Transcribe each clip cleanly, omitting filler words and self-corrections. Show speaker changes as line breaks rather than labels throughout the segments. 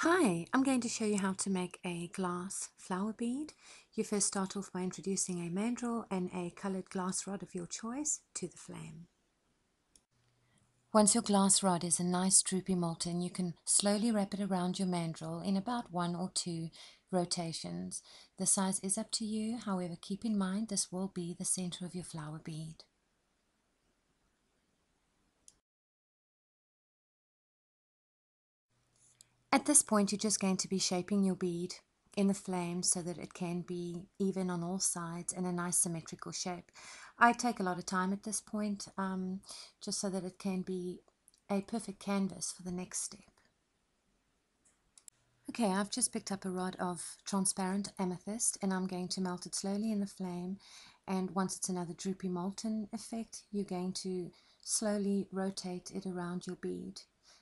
Hi, I'm going to show you how to make a glass flower bead. You first start off by introducing a mandrel and a colored glass rod of your choice to the flame. Once your glass rod is a nice droopy molten, you can slowly wrap it around your mandrel in about 1 or 2 rotations. The size is up to you, however keep in mind this will be the center of your flower bead. At this point, you're just going to be shaping your bead in the flame so that it can be even on all sides in a nice symmetrical shape. I take a lot of time at this point, just so that it can be a perfect canvas for the next step. Okay, I've just picked up a rod of transparent amethyst and I'm going to melt it slowly in the flame, and once it's another droopy molten effect, you're going to slowly rotate it around your bead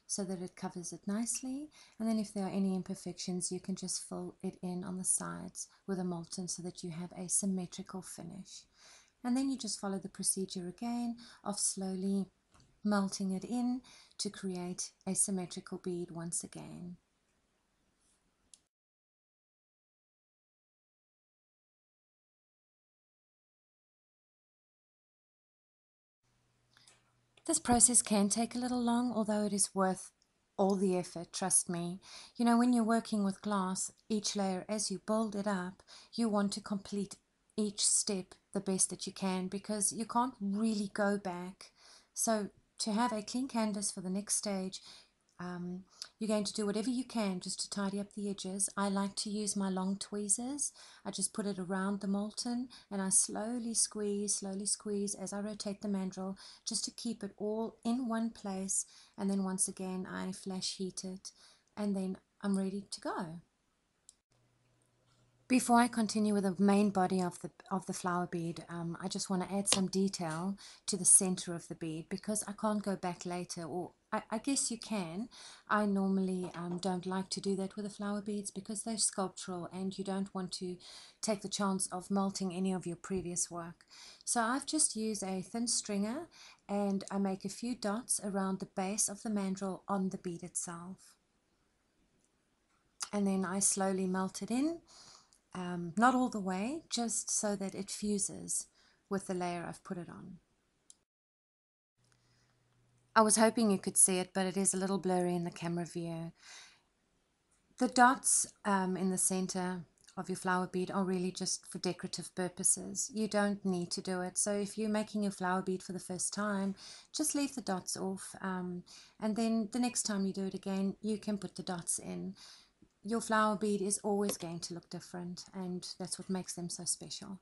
so that it covers it nicely, and then if there are any imperfections you can just fill it in on the sides with a molten so that you have a symmetrical finish. And then you just follow the procedure again of slowly melting it in to create a symmetrical bead once again. This process can take a little long, although it is worth all the effort, trust me. You know, when you're working with glass, each layer, as you build it up, you want to complete each step the best that you can because you can't really go back. So to have a clean canvas for the next stage, you're going to do whatever you can just to tidy up the edges. I like to use my long tweezers. I just put it around the molten and I slowly squeeze as I rotate the mandrel just to keep it all in one place, and then once again I flash heat it and then I'm ready to go. Before I continue with the main body of the flower bead, I just want to add some detail to the center of the bead because I can't go back later, or I guess you can. I normally don't like to do that with the flower beads because they're sculptural and you don't want to take the chance of melting any of your previous work. So I've just used a thin stringer and I make a few dots around the base of the mandrel on the bead itself. And then I slowly melt it in. Not all the way, just so that it fuses with the layer I've put it on. I was hoping you could see it, but it is a little blurry in the camera view. The dots in the center of your flower bead are really just for decorative purposes. You don't need to do it. So if you're making a flower bead for the first time, just leave the dots off. And then the next time you do it again, you can put the dots in. Your flower bead is always going to look different, and that's what makes them so special.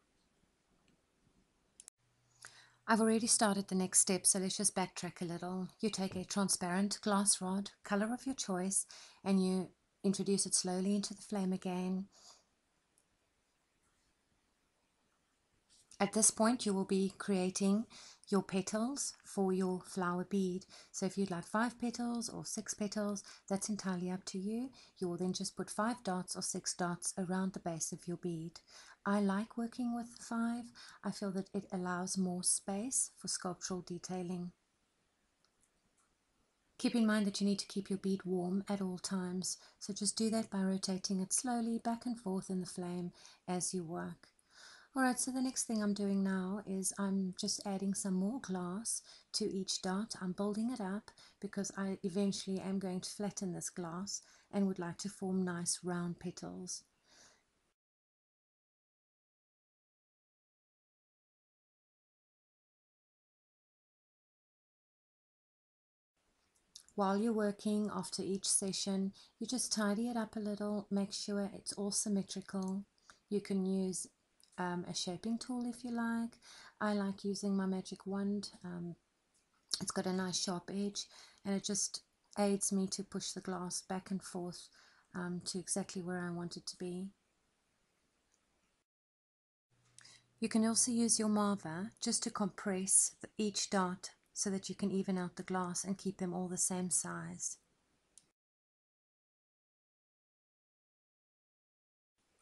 I've already started the next step, so let's just backtrack a little. You take a transparent glass rod, color of your choice, and you introduce it slowly into the flame again. At this point, you will be creating your petals for your flower bead. So if you'd like 5 petals or 6 petals, that's entirely up to you. You will then just put 5 dots or 6 dots around the base of your bead. I like working with 5. I feel that it allows more space for sculptural detailing. Keep in mind that you need to keep your bead warm at all times, so just do that by rotating it slowly back and forth in the flame as you work. Alright, so the next thing I'm doing now is I'm just adding some more glass to each dot. I'm building it up because I eventually am going to flatten this glass and would like to form nice round petals. While you're working after each session, you just tidy it up a little, make sure it's all symmetrical. You can use a shaping tool if you like. I like using my magic wand. It's got a nice sharp edge and it just aids me to push the glass back and forth to exactly where I want it to be. You can also use your marver just to compress each dot so that you can even out the glass and keep them all the same size.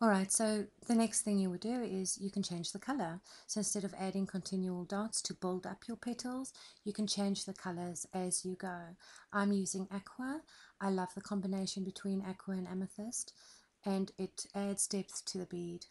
Alright, so the next thing you would do is you can change the color. So instead of adding continual dots to build up your petals, you can change the colors as you go. I'm using aqua. I love the combination between aqua and amethyst, and it adds depth to the bead.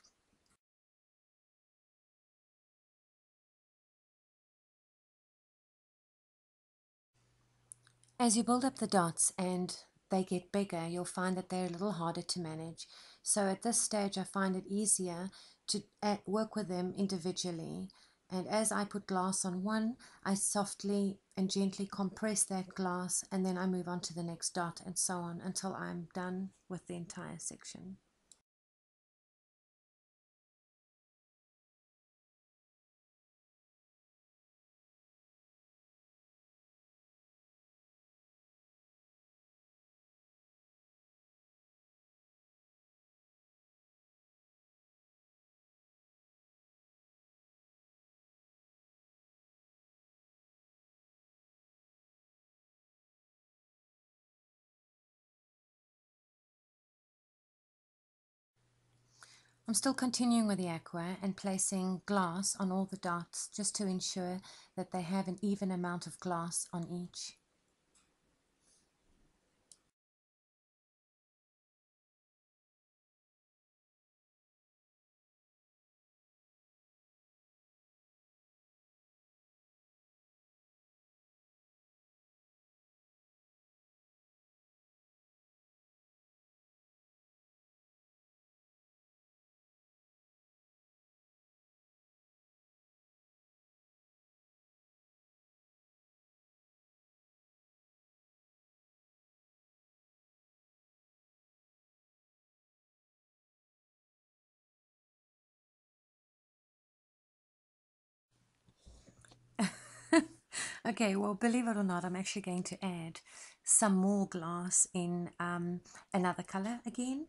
As you build up the dots and they get bigger, you'll find that they're a little harder to manage. So at this stage, I find it easier to work with them individually. And as I put glass on one, I softly and gently compress that glass, and then I move on to the next dot and so on until I'm done with the entire section. I'm still continuing with the aqua and placing glass on all the dots just to ensure that they have an even amount of glass on each. Okay, well, believe it or not, I'm actually going to add some more glass in another color again,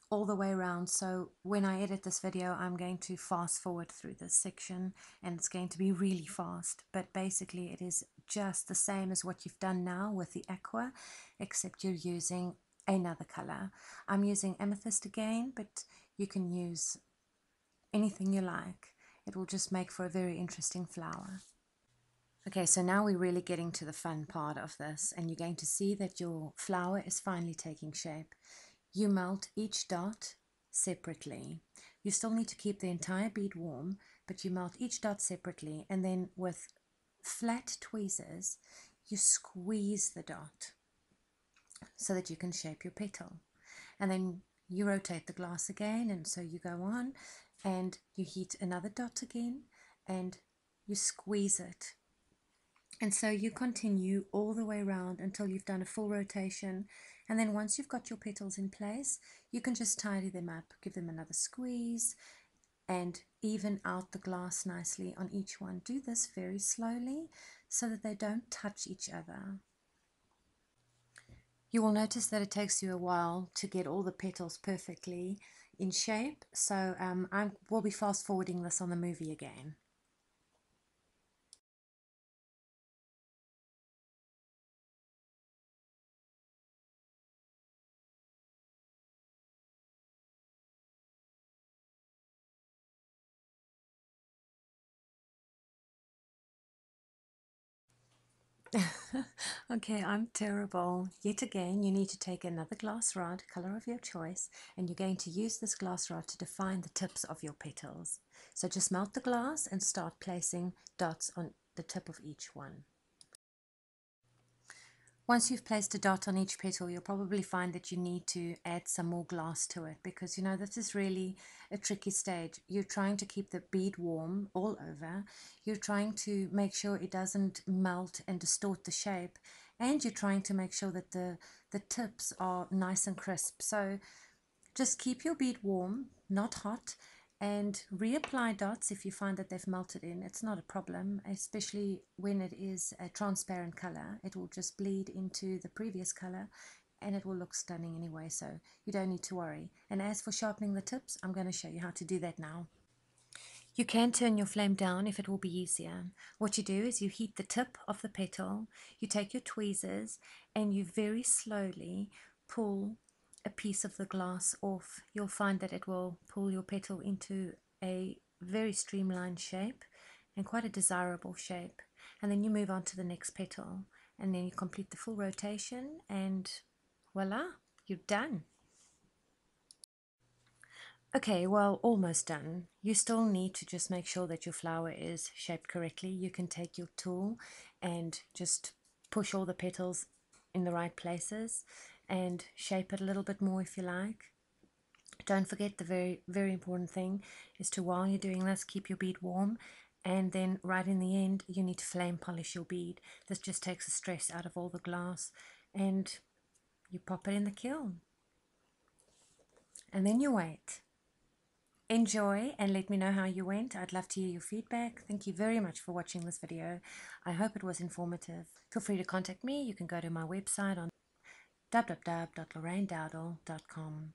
all the way around. So when I edit this video, I'm going to fast forward through this section and it's going to be really fast. But basically, it is just the same as what you've done now with the aqua, except you're using another color. I'm using amethyst again, but you can use anything you like. It will just make for a very interesting flower. Okay, so now we're really getting to the fun part of this, and you're going to see that your flower is finally taking shape. You melt each dot separately. You still need to keep the entire bead warm, but you melt each dot separately, and then with flat tweezers, you squeeze the dot so that you can shape your petal. And then you rotate the glass again, and so you go on, and you heat another dot again, and you squeeze it. And so you continue all the way around until you've done a full rotation. And then once you've got your petals in place, you can just tidy them up, give them another squeeze, and even out the glass nicely on each one. Do this very slowly so that they don't touch each other. You will notice that it takes you a while to get all the petals perfectly in shape. So I will be fast forwarding this on the movie again. Okay, I'm terrible. Yet again, you need to take another glass rod, color of your choice, and you're going to use this glass rod to define the tips of your petals. So just melt the glass and start placing dots on the tip of each one. Once you've placed a dot on each petal, you'll probably find that you need to add some more glass to it because, you know, this is really a tricky stage. You're trying to keep the bead warm all over. You're trying to make sure it doesn't melt and distort the shape. And you're trying to make sure that the tips are nice and crisp. So just keep your bead warm, not hot, and reapply dots if you find that they've melted in. It's not a problem, especially when it is a transparent color. It will just bleed into the previous color and it will look stunning anyway, so you don't need to worry. And as for sharpening the tips, I'm going to show you how to do that now. You can turn your flame down if it will be easier. What you do is you heat the tip of the petal, you take your tweezers and you very slowly pull a piece of the glass off, you'll find that it will pull your petal into a very streamlined shape and quite a desirable shape. And then you move on to the next petal, and then you complete the full rotation, and voila, you're done. Okay, well, almost done. You still need to just make sure that your flower is shaped correctly. You can take your tool and just push all the petals in the right places and shape it a little bit more if you like. Don't forget, the very important thing is to, while you're doing this, keep your bead warm, and then right in the end you need to flame polish your bead. This just takes the stress out of all the glass, and you pop it in the kiln and then you wait. Enjoy and let me know how you went. I'd love to hear your feedback. Thank you very much for watching this video. I hope it was informative. Feel free to contact me. You can go to my website on www.lorrainedowdle.com.